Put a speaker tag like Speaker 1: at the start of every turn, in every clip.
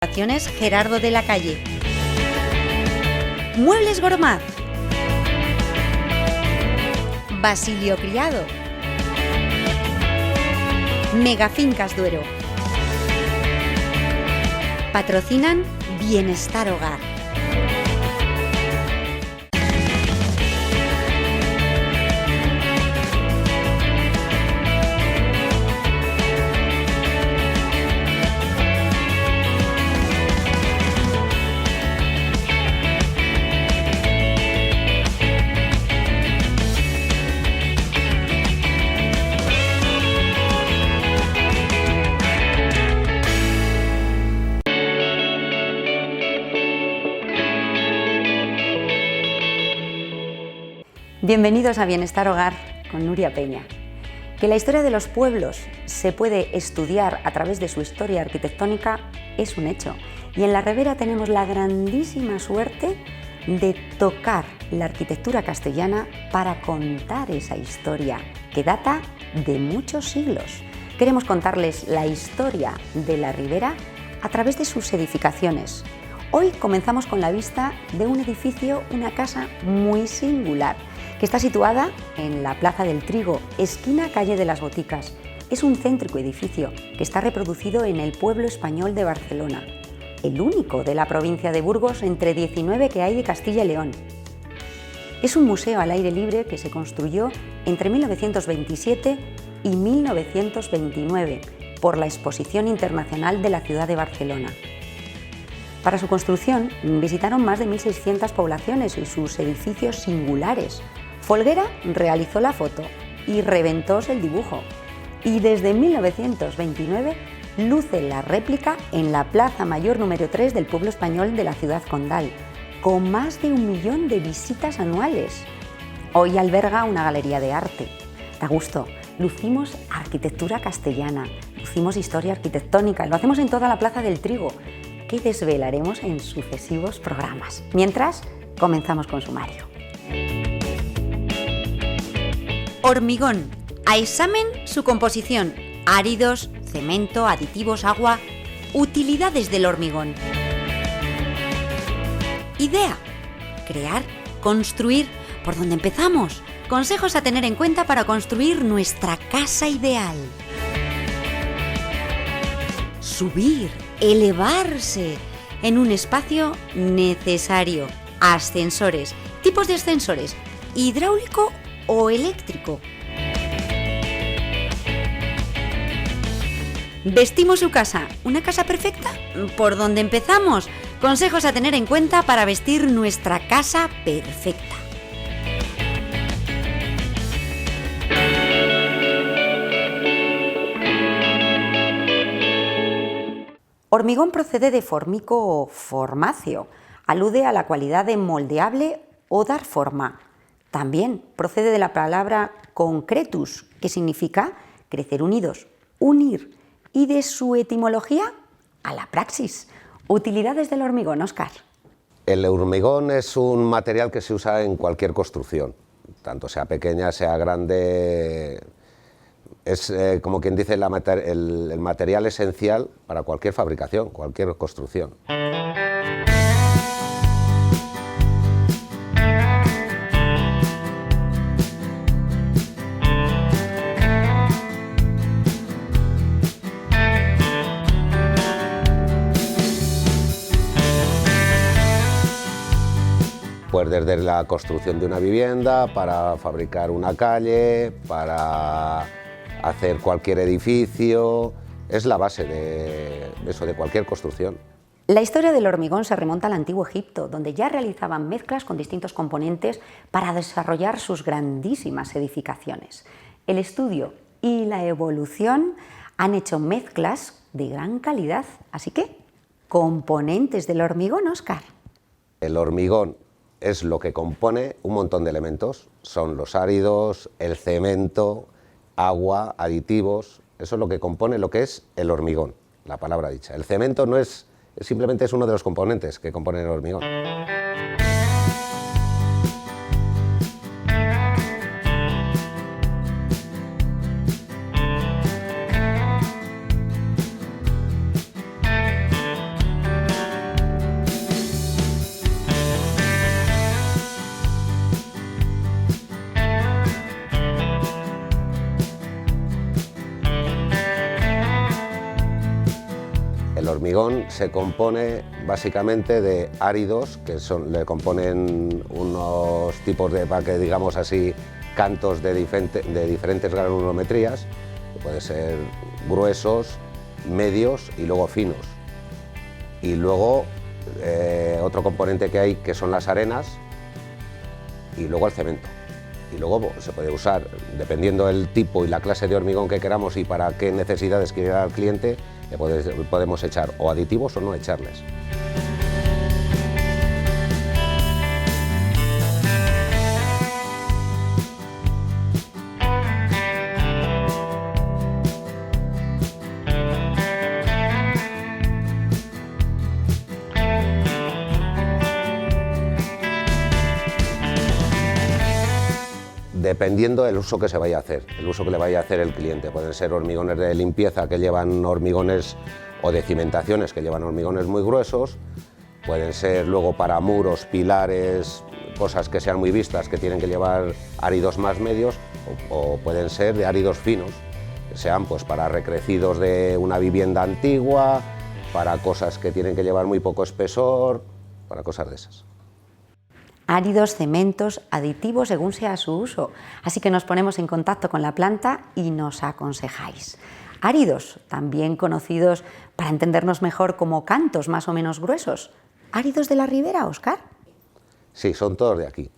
Speaker 1: Gerardo de la Calle. Muebles Gourmet. Basilio Criado. Megafincas Duero. Patrocinan Bienestar Hogar. Bienvenidos a Bienestar Hogar con Nuria Peña. Que la historia de los pueblos se puede estudiar a través de su historia arquitectónica es un hecho. Y en La Ribera tenemos la grandísima suerte de tocar la arquitectura castellana para contar esa historia que data de muchos siglos. Queremos contarles la historia de La Ribera a través de sus edificaciones. Hoy comenzamos con la vista de un edificio, una casa muy singular, que está situada en la Plaza del Trigo, esquina Calle de las Boticas. Es un céntrico edificio que está reproducido en el pueblo español de Barcelona, el único de la provincia de Burgos entre 19 que hay de Castilla y León. Es un museo al aire libre que se construyó entre 1927 y 1929 por la Exposición Internacional de la Ciudad de Barcelona. Para su construcción visitaron más de 1.600 poblaciones y sus edificios singulares. Folguera realizó la foto y Reventós el dibujo. Y desde 1929 luce la réplica en la Plaza Mayor número 3 del pueblo español de la ciudad condal, con más de 1 millón de visitas anuales. Hoy alberga una galería de arte. Da gusto, lucimos arquitectura castellana, lucimos historia arquitectónica, lo hacemos en toda la Plaza del Trigo, que desvelaremos en sucesivos programas. Mientras, comenzamos con sumario. Hormigón. A examen su composición. Áridos, cemento, aditivos, agua. Utilidades del hormigón. Idea. Crear, construir. ¿Por dónde empezamos? Consejos a tener en cuenta para construir nuestra casa ideal. Subir, elevarse en un espacio necesario. Ascensores. Tipos de ascensores. Hidráulico o eléctrico. ¿Vestimos su casa? ¿Una casa perfecta? ¿Por dónde empezamos? Consejos a tener en cuenta para vestir nuestra casa perfecta. Hormigón procede de formico o formacio. Alude a la cualidad de moldeable o dar forma. También procede de la palabra concretus, que significa crecer unidos, unir, y de su etimología a la praxis. Utilidades del hormigón, Óscar.
Speaker 2: El hormigón es un material que se usa en cualquier construcción, tanto sea pequeña, sea grande. Es, como quien dice, el material esencial para cualquier fabricación, cualquier construcción. Pues desde la construcción de una vivienda, para fabricar una calle, para hacer cualquier edificio, es la base de eso, de cualquier construcción.
Speaker 1: La historia del hormigón se remonta al Antiguo Egipto, donde ya realizaban mezclas con distintos componentes para desarrollar sus grandísimas edificaciones. El estudio y la evolución han hecho mezclas de gran calidad. Así que, componentes del hormigón, Óscar.
Speaker 2: El hormigón es lo que compone un montón de elementos. Son los áridos, el cemento, agua, aditivos. Eso es lo que compone lo que es el hormigón, la palabra dicha. El cemento no es, simplemente es uno de los componentes que componen el hormigón. hormigón se compone básicamente de áridos, que le componen unos tipos de, para que digamos así, cantos de diferentes granulometrías, que pueden ser gruesos, medios y luego finos. Y luego otro componente que hay, que son las arenas, y luego el cemento. Y luego se puede usar, dependiendo del tipo y la clase de hormigón que queramos y para qué necesidades quiera el cliente, podemos echar o aditivos o no echarles. Dependiendo del uso que se vaya a hacer, el uso que le vaya a hacer el cliente. Pueden ser hormigones de limpieza que llevan hormigones, o de cimentaciones que llevan hormigones muy gruesos, pueden ser luego para muros, pilares, cosas que sean muy vistas que tienen que llevar áridos más medios, o pueden ser de áridos finos, que sean pues para recrecidos de una vivienda antigua, para cosas que tienen que llevar muy poco espesor, para cosas de esas.
Speaker 1: Áridos, cementos, aditivos según sea su uso. Así que nos ponemos en contacto con la planta y nos aconsejáis. Áridos, también conocidos para entendernos mejor como cantos más o menos gruesos. ¿Áridos de la ribera, Óscar?
Speaker 2: Sí, son todos de aquí.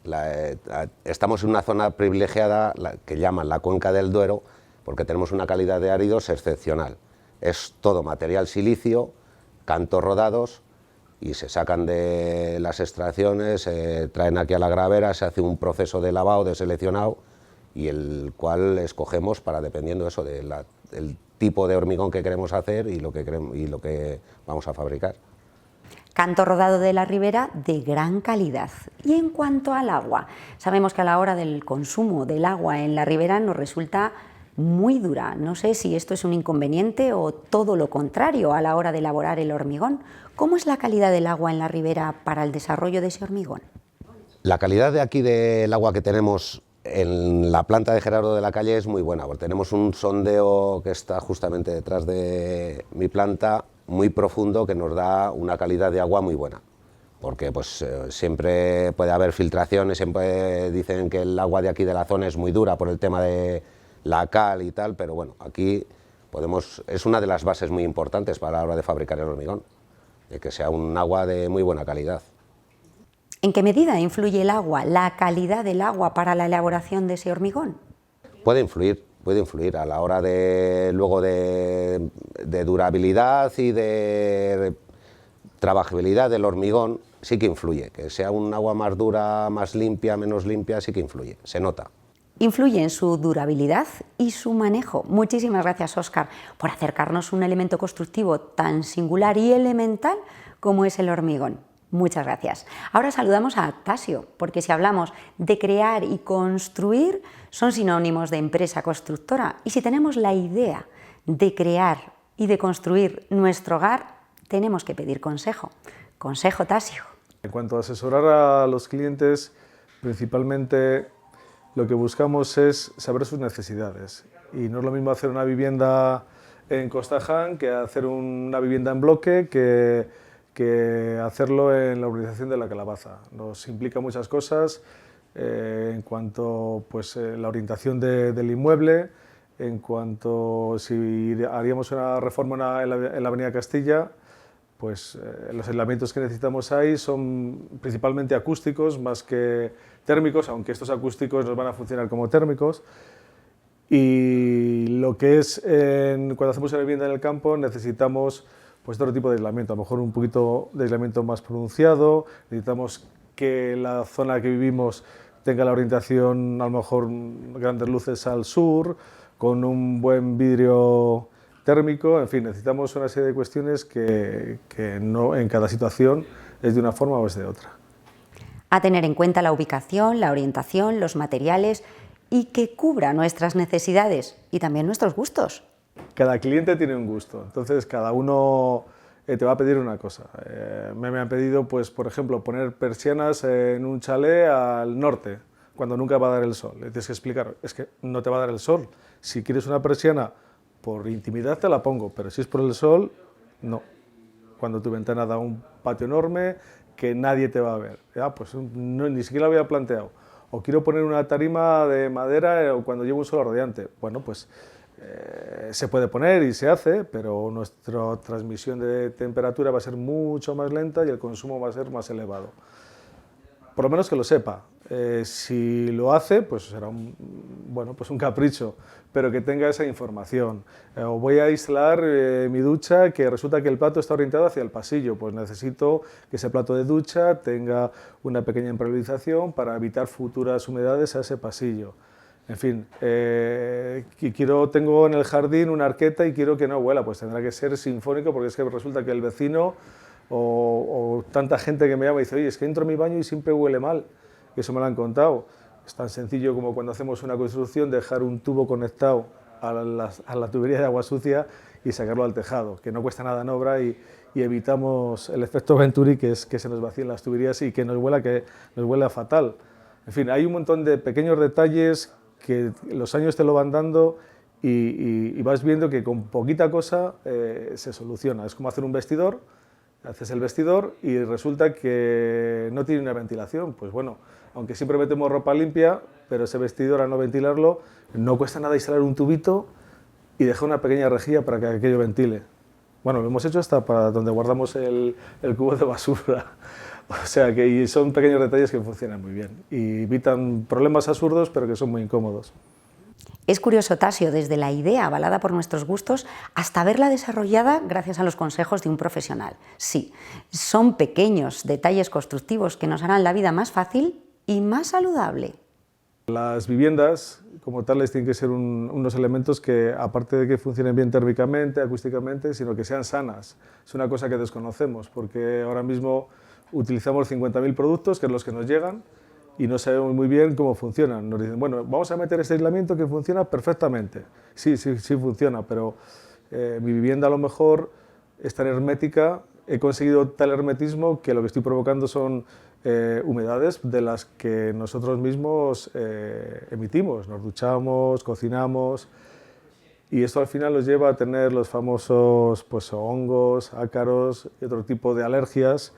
Speaker 2: Estamos en una zona privilegiada que llaman la Cuenca del Duero, porque tenemos una calidad de áridos excepcional. Es todo material silicio, cantos rodados, y se sacan de las extracciones, se traen aquí a la gravera, se hace un proceso de lavado, de seleccionado, y el cual escogemos para, dependiendo eso, del tipo de hormigón que queremos hacer y lo que vamos a fabricar.
Speaker 1: Canto rodado de la ribera de gran calidad. Y en cuanto al agua, sabemos que a la hora del consumo del agua en la ribera nos resulta muy dura. No sé si esto es un inconveniente o todo lo contrario a la hora de elaborar el hormigón. ¿Cómo es la calidad del agua en la ribera para el desarrollo de ese hormigón?
Speaker 2: La calidad de aquí del agua que tenemos en la planta de Gerardo de la Calle es muy buena, porque tenemos un sondeo que está justamente detrás de mi planta, muy profundo, que nos da una calidad de agua muy buena. Porque pues, siempre puede haber filtraciones, siempre dicen que el agua de aquí de la zona es muy dura por el tema de la cal y tal, pero bueno, aquí es una de las bases muy importantes para la hora de fabricar el hormigón, de que sea un agua de muy buena calidad.
Speaker 1: ¿En qué medida influye el agua, la calidad del agua para la elaboración de ese hormigón?
Speaker 2: Puede influir a la hora de durabilidad y de trabajabilidad del hormigón, sí que influye. Que sea un agua más dura, más limpia, menos limpia, sí que influye, se nota.
Speaker 1: Influye en su durabilidad y su manejo. Muchísimas gracias, Óscar, por acercarnos un elemento constructivo tan singular y elemental como es el hormigón. Muchas gracias. Ahora saludamos a Tasio, porque si hablamos de crear y construir, son sinónimos de empresa constructora. Y si tenemos la idea de crear y de construir nuestro hogar, tenemos que pedir consejo. Consejo, Tasio.
Speaker 3: En cuanto a asesorar a los clientes, principalmente lo que buscamos es saber sus necesidades. Y no es lo mismo hacer una vivienda en Costaján que hacer una vivienda en bloque que hacerlo en la urbanización de La Calabaza. Nos implica muchas cosas en cuanto pues, la orientación del inmueble, en cuanto si haríamos una reforma en la Avenida Castilla, pues los aislamientos que necesitamos ahí son principalmente acústicos más que térmicos, aunque estos acústicos nos van a funcionar como térmicos. Y lo que es cuando hacemos una vivienda en el campo necesitamos pues otro tipo de aislamiento, a lo mejor un poquito de aislamiento más pronunciado, necesitamos que la zona que vivimos tenga la orientación, a lo mejor grandes luces al sur, con un buen vidrio térmico, en fin, necesitamos una serie de cuestiones que no en cada situación es de una forma o es de otra.
Speaker 1: A tener en cuenta la ubicación, la orientación, los materiales y que cubra nuestras necesidades y también nuestros gustos.
Speaker 3: Cada cliente tiene un gusto, entonces cada uno te va a pedir una cosa. Me han pedido, pues, por ejemplo, poner persianas en un chalet al norte, cuando nunca va a dar el sol. Le tienes que explicar, es que no te va a dar el sol. Si quieres una persiana por intimidad te la pongo, pero si es por el sol, no. cuando tu ventana da un patio enorme que nadie te va a ver. Pues no, ni siquiera lo había planteado. O quiero poner una tarima de madera cuando llevo un suelo radiante. Bueno, pues se puede poner y se hace, pero nuestra transmisión de temperatura va a ser mucho más lenta y el consumo va a ser más elevado. Por lo menos que lo sepa. Si lo hace, pues será un capricho, pero que tenga esa información. O voy a instalar mi ducha que resulta que el plato está orientado hacia el pasillo, pues necesito que ese plato de ducha tenga una pequeña impermeabilización para evitar futuras humedades a ese pasillo. En fin, tengo en el jardín una arqueta y quiero que no huela, pues tendrá que ser sinfónico, porque es que resulta que el vecino o tanta gente que me llama y dice, oye, es que entro a mi baño y siempre huele mal. Eso me lo han contado. Es tan sencillo como cuando hacemos una construcción, dejar un tubo conectado a la tubería de agua sucia y sacarlo al tejado, que no cuesta nada en obra y evitamos el efecto Venturi, que es que se nos vacíen las tuberías y que nos huela fatal. En fin, hay un montón de pequeños detalles que los años te lo van dando y vas viendo que con poquita cosa se soluciona. Es como hacer un vestidor. Haces el vestidor y resulta que no tiene una ventilación. Pues bueno, aunque siempre metemos ropa limpia, pero ese vestidor al no ventilarlo, no cuesta nada instalar un tubito y dejar una pequeña rejilla para que aquello ventile. Bueno, lo hemos hecho hasta para donde guardamos el cubo de basura. O sea que son pequeños detalles que funcionan muy bien y evitan problemas absurdos, pero que son muy incómodos.
Speaker 1: Es curioso, Tasio, desde la idea avalada por nuestros gustos hasta verla desarrollada gracias a los consejos de un profesional. Sí, son pequeños detalles constructivos que nos harán la vida más fácil y más saludable.
Speaker 3: Las viviendas, como tales, tienen que ser unos elementos que, aparte de que funcionen bien térmicamente, acústicamente, sino que sean sanas. Es una cosa que desconocemos, porque ahora mismo utilizamos 50.000 productos, que es los que nos llegan, y no sabemos muy bien cómo funcionan. Nos dicen, bueno, vamos a meter este aislamiento que funciona perfectamente. Sí funciona, pero mi vivienda a lo mejor es tan hermética, he conseguido tal hermetismo que lo que estoy provocando son humedades de las que nosotros mismos emitimos. Nos duchamos, cocinamos, y esto al final nos lleva a tener los famosos hongos, ácaros y otro tipo de alergias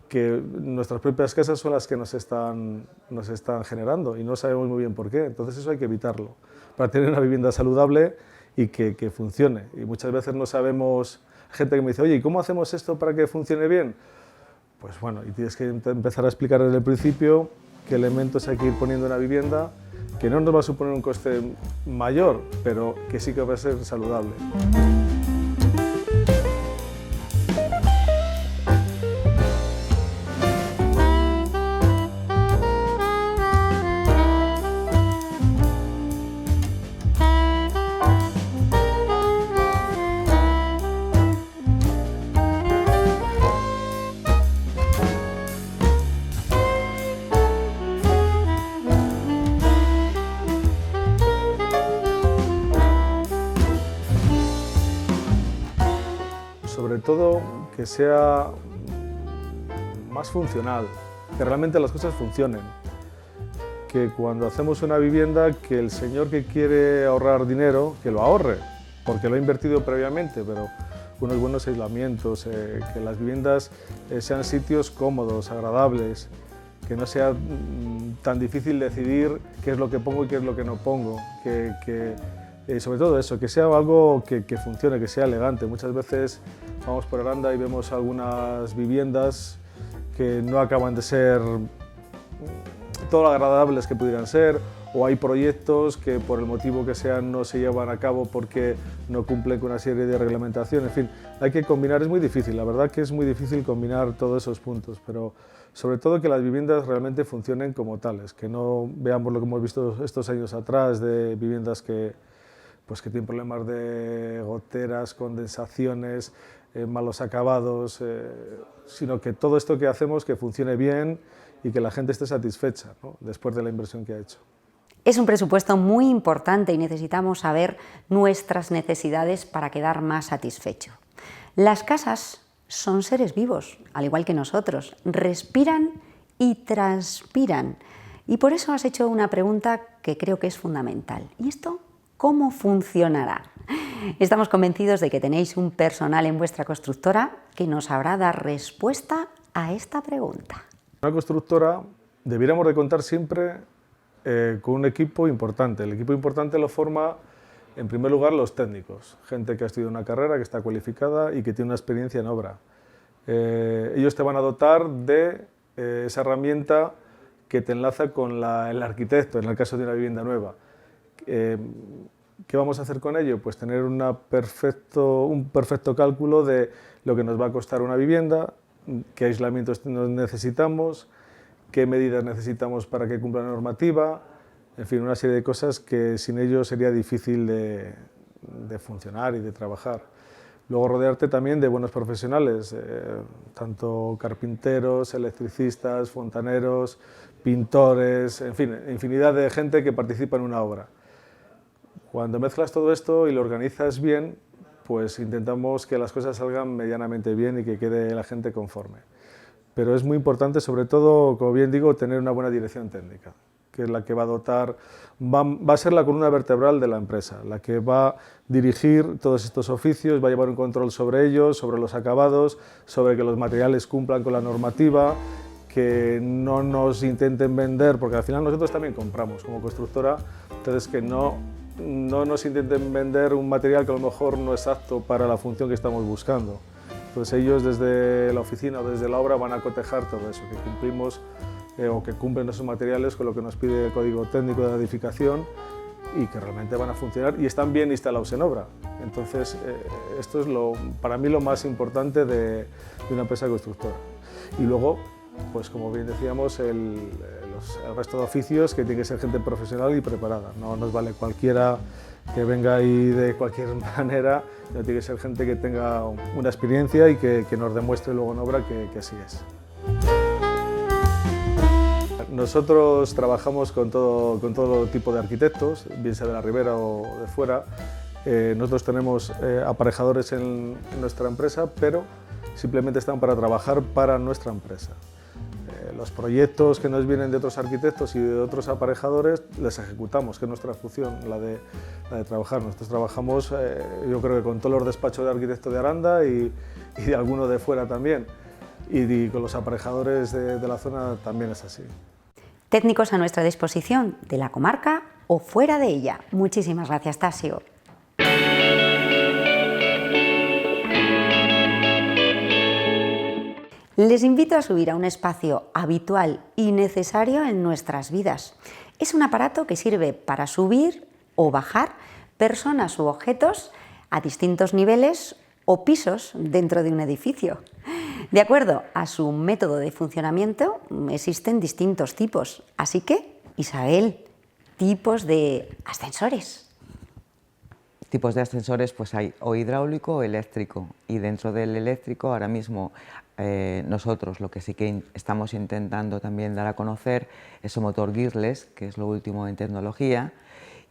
Speaker 3: que nuestras propias casas son las que nos están generando y no sabemos muy bien por qué. Entonces eso hay que evitarlo para tener una vivienda saludable y que funcione. Y muchas veces no sabemos, gente que me dice, oye, ¿y cómo hacemos esto para que funcione bien? Pues bueno, y tienes que empezar a explicar desde el principio qué elementos hay que ir poniendo en la vivienda, que no nos va a suponer un coste mayor, pero que sí que va a ser saludable. Sobre todo que sea más funcional, que realmente las cosas funcionen, que cuando hacemos una vivienda, que el señor que quiere ahorrar dinero, que lo ahorre, porque lo ha invertido previamente, pero unos buenos aislamientos, que las viviendas sean sitios cómodos, agradables, que no sea tan difícil decidir qué es lo que pongo y qué es lo que no pongo, sobre todo eso, que sea algo que funcione, que sea elegante. Muchas veces vamos por Aranda y vemos algunas viviendas que no acaban de ser todo lo agradables que pudieran ser, o hay proyectos que por el motivo que sean no se llevan a cabo porque no cumplen con una serie de reglamentaciones. En fin, hay que combinar, es muy difícil, la verdad que es muy difícil combinar todos esos puntos, pero sobre todo que las viviendas realmente funcionen como tales, que no veamos lo que hemos visto estos años atrás de viviendas que tienen problemas de goteras, condensaciones, malos acabados, sino que todo esto que hacemos que funcione bien y que la gente esté satisfecha, ¿no?, después de la inversión que ha hecho.
Speaker 1: Es un presupuesto muy importante y necesitamos saber nuestras necesidades para quedar más satisfecho. Las casas son seres vivos, al igual que nosotros, respiran y transpiran. Y por eso has hecho una pregunta que creo que es fundamental. ¿Y esto cómo funcionará. Estamos convencidos de que tenéis un personal en vuestra constructora que nos sabrá dar respuesta a esta pregunta.
Speaker 3: Una constructora debiéramos de contar siempre con un equipo importante. El equipo importante lo forma, en primer lugar, los técnicos, gente que ha estudiado una carrera, que está cualificada y que tiene una experiencia en obra. Ellos te van a dotar de esa herramienta que te enlaza con el arquitecto, en el caso de una vivienda nueva. ¿Qué vamos a hacer con ello? Pues tener un perfecto cálculo de lo que nos va a costar una vivienda, qué aislamientos necesitamos, qué medidas necesitamos para que cumpla la normativa, en fin, una serie de cosas que sin ello sería difícil de funcionar y de trabajar. Luego rodearte también de buenos profesionales, tanto carpinteros, electricistas, fontaneros, pintores, en fin, infinidad de gente que participa en una obra. Cuando mezclas todo esto y lo organizas bien, pues intentamos que las cosas salgan medianamente bien y que quede la gente conforme. Pero es muy importante, sobre todo, como bien digo, tener una buena dirección técnica, que es la que va a dotar, va a ser la columna vertebral de la empresa, la que va a dirigir todos estos oficios, va a llevar un control sobre ellos, sobre los acabados, sobre que los materiales cumplan con la normativa, que no nos intenten vender, porque al final nosotros también compramos como constructora, entonces que no nos intenten vender un material que a lo mejor no es apto para la función que estamos buscando. Entonces ellos desde la oficina o desde la obra van a cotejar todo eso, que cumplimos o que cumplen esos materiales con lo que nos pide el código técnico de la edificación y que realmente van a funcionar y están bien instalados en obra. Entonces esto es para mí lo más importante de una empresa constructora. Y luego, pues como bien decíamos, el resto de oficios, que tiene que ser gente profesional y preparada. No nos vale cualquiera que venga ahí de cualquier manera, no tiene que ser gente que tenga una experiencia y que nos demuestre luego en obra que así es. Nosotros trabajamos con todo tipo de arquitectos, bien sea de la Ribera o de fuera. Nosotros tenemos aparejadores en nuestra empresa, pero simplemente están para trabajar para nuestra empresa. Los proyectos que nos vienen de otros arquitectos y de otros aparejadores les ejecutamos, que es nuestra función, la de trabajar. Nosotros trabajamos, yo creo que con todos los despachos de arquitecto de Aranda y de alguno de fuera también. Y con los aparejadores de la zona también es así.
Speaker 1: Técnicos a nuestra disposición, de la comarca o fuera de ella. Muchísimas gracias, Tasio. Les invito a subir a un espacio habitual y necesario en nuestras vidas. Es un aparato que sirve para subir o bajar personas u objetos a distintos niveles o pisos dentro de un edificio. De acuerdo a su método de funcionamiento, existen distintos tipos. Así que, Isabel, tipos de ascensores.
Speaker 4: Tipos de ascensores, pues hay o hidráulico o eléctrico, y dentro del eléctrico ahora mismo nosotros lo que sí que estamos intentando también dar a conocer es el motor gearless, que es lo último en tecnología,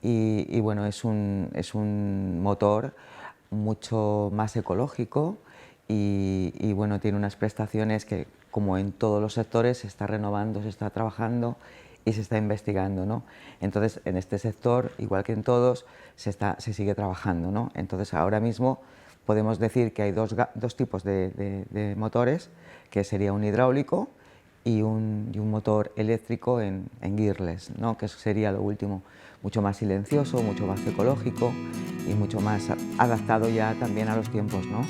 Speaker 4: y bueno, es un motor mucho más ecológico y bueno, tiene unas prestaciones que, como en todos los sectores, se está renovando, se está trabajando y se está investigando, ¿no? Entonces, en este sector, igual que en todos, se sigue trabajando, ¿no? Entonces, ahora mismo podemos decir que hay dos tipos de motores, que sería un hidráulico y un motor eléctrico en gearless, ¿no? Que eso sería lo último, mucho más silencioso, mucho más ecológico y mucho más adaptado ya también a los tiempos, ¿no?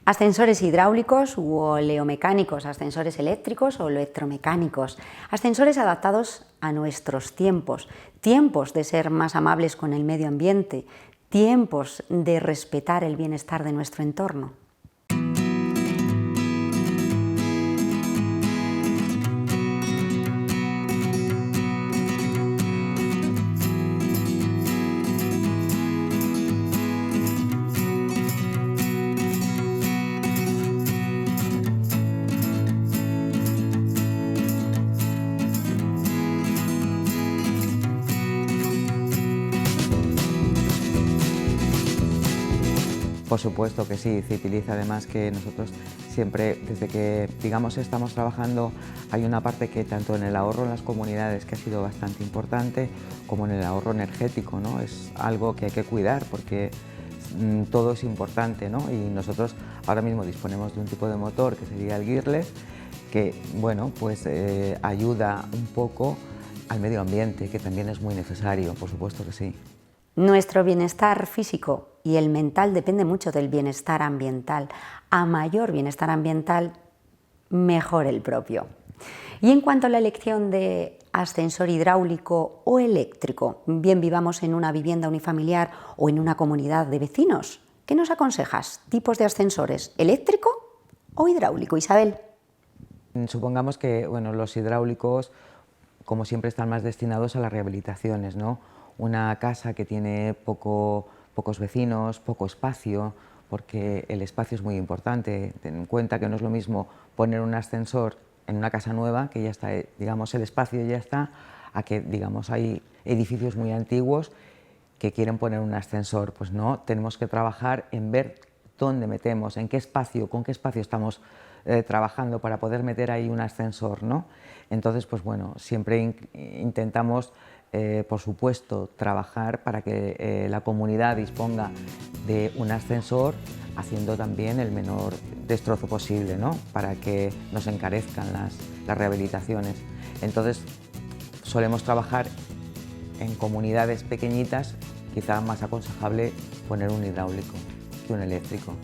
Speaker 1: Ascensores hidráulicos u oleomecánicos, ascensores eléctricos o electromecánicos, ascensores adaptados a nuestros tiempos, tiempos de ser más amables con el medio ambiente, tiempos de respetar el bienestar de nuestro entorno.
Speaker 4: Por supuesto que sí, se utiliza. Además que nosotros siempre, desde que digamos estamos trabajando, hay una parte que tanto en el ahorro en las comunidades, que ha sido bastante importante, como en el ahorro energético, ¿no? Es algo que hay que cuidar porque todo es importante, ¿no? Y nosotros ahora mismo disponemos de un tipo de motor que sería el gearless, que bueno, pues ayuda un poco al medio ambiente, que también es muy necesario, por supuesto que sí.
Speaker 1: Nuestro bienestar físico y el mental depende mucho del bienestar ambiental. A mayor bienestar ambiental, mejor el propio. Y en cuanto a la elección de ascensor hidráulico o eléctrico, bien vivamos en una vivienda unifamiliar o en una comunidad de vecinos, ¿qué nos aconsejas? ¿Tipos de ascensores, eléctrico o hidráulico, Isabel?
Speaker 4: Supongamos que bueno, los hidráulicos, como siempre, están más destinados a las rehabilitaciones, ¿no? Una casa que tiene pocos vecinos, poco espacio, porque el espacio es muy importante. Ten en cuenta que no es lo mismo poner un ascensor en una casa nueva, que ya está, digamos, el espacio ya está, a que, digamos, hay edificios muy antiguos que quieren poner un ascensor. Pues no, tenemos que trabajar en ver dónde metemos, en qué espacio, con qué espacio estamos trabajando para poder meter ahí un ascensor, ¿no? Entonces, pues bueno, siempre intentamos por supuesto, trabajar para que la comunidad disponga de un ascensor, haciendo también el menor destrozo posible, ¿no? Para que no se encarezcan las rehabilitaciones. Entonces, solemos trabajar en comunidades pequeñitas, quizá más aconsejable poner un hidráulico que un eléctrico.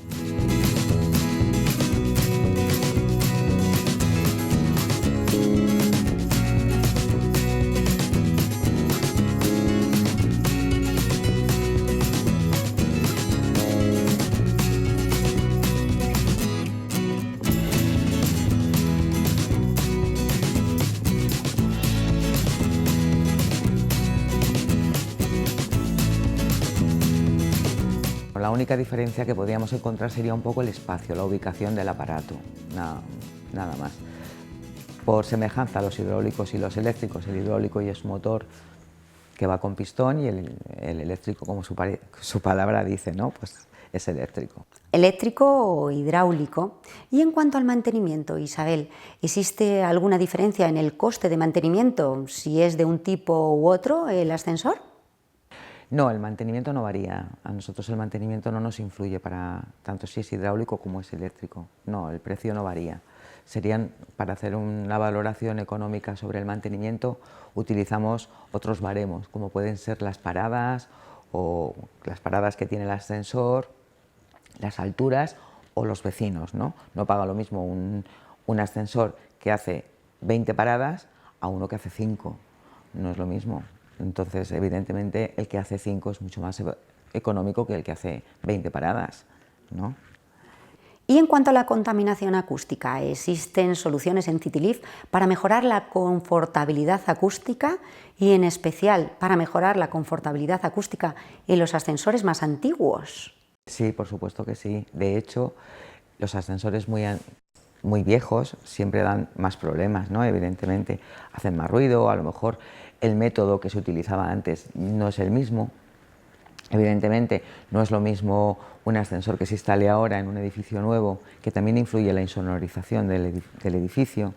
Speaker 4: La única diferencia que podríamos encontrar sería un poco el espacio, la ubicación del aparato, nada más. Por semejanza a los hidráulicos y los eléctricos, el hidráulico ya es un motor que va con pistón y el eléctrico, como su palabra dice, ¿no? Pues es eléctrico.
Speaker 1: Eléctrico o hidráulico. Y en cuanto al mantenimiento, Isabel, ¿existe alguna diferencia en el coste de mantenimiento si es de un tipo u otro el ascensor?
Speaker 4: No, el mantenimiento no varía. A nosotros el mantenimiento no nos influye para tanto si es hidráulico como es eléctrico. No, el precio no varía. Serían, para hacer una valoración económica sobre el mantenimiento, utilizamos otros baremos, como pueden ser las paradas o las paradas que tiene el ascensor, las alturas o los vecinos, ¿no? No paga lo mismo un ascensor que hace 20 paradas a uno que hace 5. No es lo mismo. Entonces, evidentemente, el que hace 5 es mucho más económico que el que hace 20 paradas, ¿no?
Speaker 1: Y en cuanto a la contaminación acústica, ¿existen soluciones en Citylif para mejorar la confortabilidad acústica y, en especial, para mejorar la confortabilidad acústica en los ascensores más antiguos?
Speaker 4: Sí, por supuesto que sí. De hecho, los ascensores muy viejos siempre dan más problemas, ¿no? Evidentemente, hacen más ruido, a lo mejor el método que se utilizaba antes no es el mismo. Evidentemente, no es lo mismo un ascensor que se instale ahora en un edificio nuevo, que también influye en la insonorización del edificio,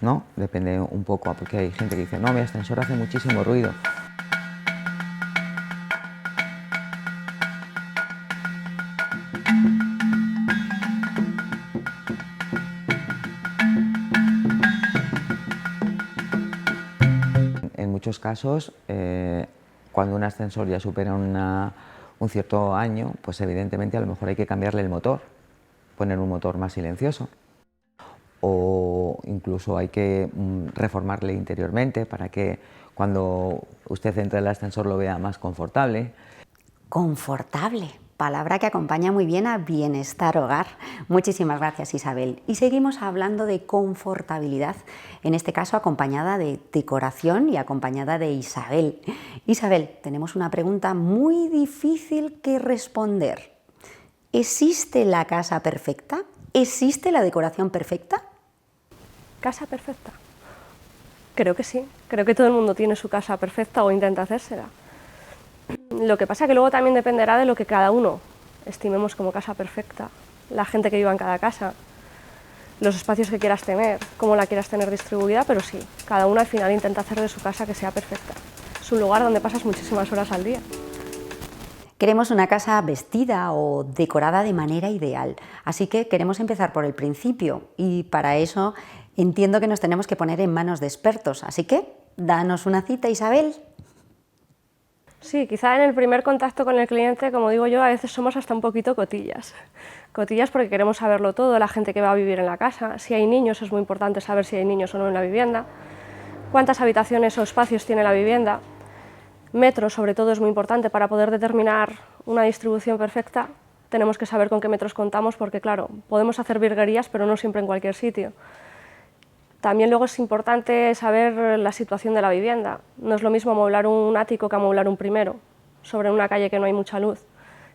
Speaker 4: ¿no? Depende un poco, porque hay gente que dice, no, mi ascensor hace muchísimo ruido. En muchos casos, cuando un ascensor ya supera un cierto año, pues evidentemente a lo mejor hay que cambiarle el motor, poner un motor más silencioso, o incluso hay que reformarle interiormente para que cuando usted entre en el ascensor lo vea más confortable.
Speaker 1: Confortable, palabra que acompaña muy bien a bienestar hogar. Muchísimas gracias, Isabel. Y seguimos hablando de confortabilidad, en este caso acompañada de decoración y acompañada de Isabel. Isabel, tenemos una pregunta muy difícil que responder. ¿Existe la casa perfecta? ¿Existe la decoración perfecta?
Speaker 5: ¿Casa perfecta? Creo que sí. Creo que todo el mundo tiene su casa perfecta o intenta hacérsela. Lo que pasa es que luego también dependerá de lo que cada uno estimemos como casa perfecta, la gente que viva en cada casa, los espacios que quieras tener, cómo la quieras tener distribuida, pero sí, cada uno al final intenta hacer de su casa que sea perfecta. Es un lugar donde pasas muchísimas horas al día.
Speaker 1: Queremos una casa vestida o decorada de manera ideal, así que queremos empezar por el principio y para eso entiendo que nos tenemos que poner en manos de expertos, así que danos una cita, Isabel.
Speaker 5: Sí, quizá en el primer contacto con el cliente, como digo yo, a veces somos hasta un poquito cotillas. Cotillas porque queremos saberlo todo, la gente que va a vivir en la casa, si hay niños es muy importante saber si hay niños o no en la vivienda, cuántas habitaciones o espacios tiene la vivienda, metros sobre todo es muy importante para poder determinar una distribución perfecta, tenemos que saber con qué metros contamos porque claro, podemos hacer virguerías pero no siempre en cualquier sitio. También luego es importante saber la situación de la vivienda. No es lo mismo amoblar un ático que amoblar un primero, sobre una calle que no hay mucha luz.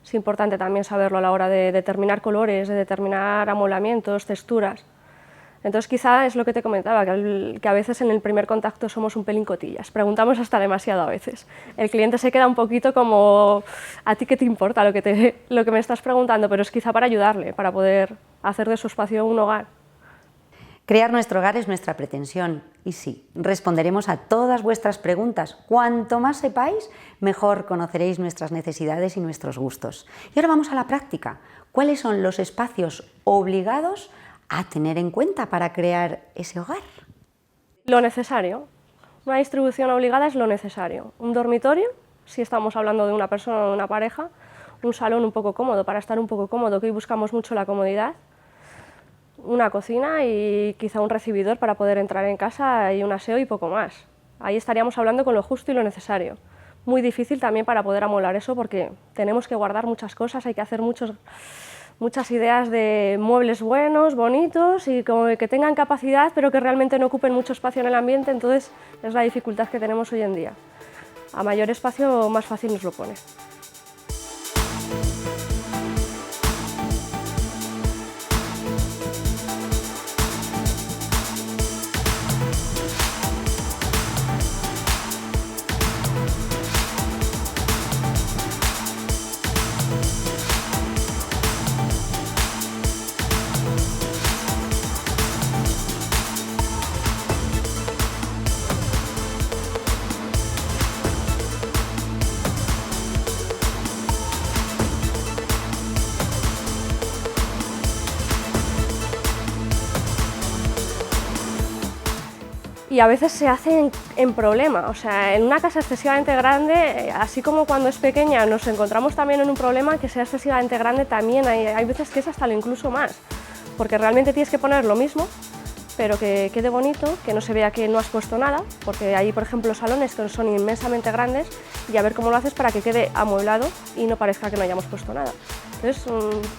Speaker 5: Es importante también saberlo a la hora de determinar colores, de determinar amoblamientos, texturas. Entonces quizá es lo que te comentaba, que a veces en el primer contacto somos un pelín cotillas, preguntamos hasta demasiado a veces. El cliente se queda un poquito como, ¿a ti qué te importa lo que me estás preguntando? Pero es quizá para ayudarle, para poder hacer de su espacio un hogar.
Speaker 1: Crear nuestro hogar es nuestra pretensión y sí, responderemos a todas vuestras preguntas. Cuanto más sepáis, mejor conoceréis nuestras necesidades y nuestros gustos. Y ahora vamos a la práctica. ¿Cuáles son los espacios obligados a tener en cuenta para crear ese hogar?
Speaker 5: Lo necesario. Una distribución obligada es lo necesario. Un dormitorio, si estamos hablando de una persona o de una pareja, un salón un poco cómodo, para estar un poco cómodo, que hoy buscamos mucho la comodidad, una cocina y quizá un recibidor para poder entrar en casa y un aseo y poco más. Ahí estaríamos hablando con lo justo y lo necesario. Muy difícil también para poder amoblar eso porque tenemos que guardar muchas cosas, hay que hacer muchas ideas de muebles buenos, bonitos y como que tengan capacidad pero que realmente no ocupen mucho espacio en el ambiente, entonces es la dificultad que tenemos hoy en día. A mayor espacio más fácil nos lo pone. Y a veces se hace en problema, o sea, en una casa excesivamente grande, así como cuando es pequeña nos encontramos también en un problema, que sea excesivamente grande también hay veces que es hasta lo incluso más, porque realmente tienes que poner lo mismo, pero que quede bonito, que no se vea que no has puesto nada, porque hay, por ejemplo, salones que son inmensamente grandes y a ver cómo lo haces para que quede amueblado y no parezca que no hayamos puesto nada. Entonces,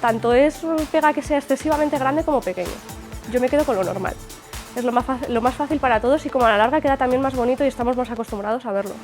Speaker 5: tanto pega que sea excesivamente grande como pequeño. Yo me quedo con lo normal. Es lo más fácil para todos y como a la larga queda también más bonito y estamos más acostumbrados a verlo.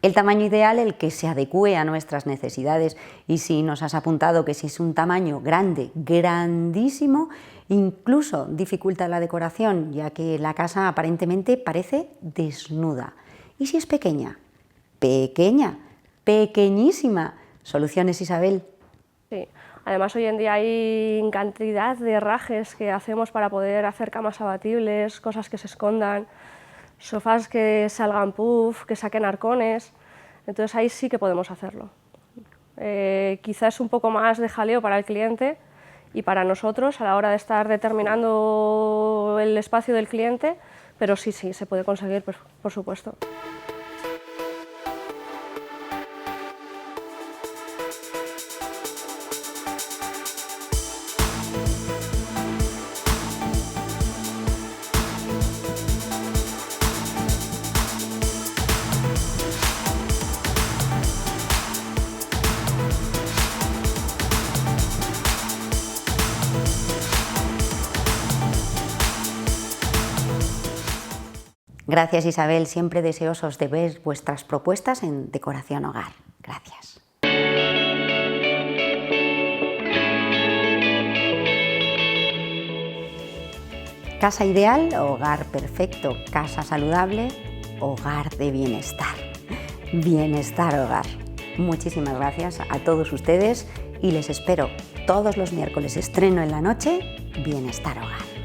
Speaker 1: El tamaño ideal, el que se adecue a nuestras necesidades, y si nos has apuntado que si es un tamaño grande, grandísimo, incluso dificulta la decoración, ya que la casa aparentemente parece desnuda. ¿Y si es pequeña? Pequeña, pequeñísima. ¿Soluciones, Isabel?
Speaker 5: Sí, además hoy en día hay cantidad de herrajes que hacemos para poder hacer camas abatibles, cosas que se escondan, sofás que salgan puff, que saquen arcones, entonces ahí sí que podemos hacerlo. Quizás un poco más de jaleo para el cliente y para nosotros a la hora de estar determinando mucho el espacio del cliente, pero sí, se puede conseguir, pues, por supuesto.
Speaker 1: Gracias, Isabel, siempre deseosos de ver vuestras propuestas en Decoración Hogar. Gracias. Casa ideal, hogar perfecto. Casa saludable, hogar de bienestar. Bienestar Hogar. Muchísimas gracias a todos ustedes y les espero todos los miércoles, estreno en la noche, Bienestar Hogar.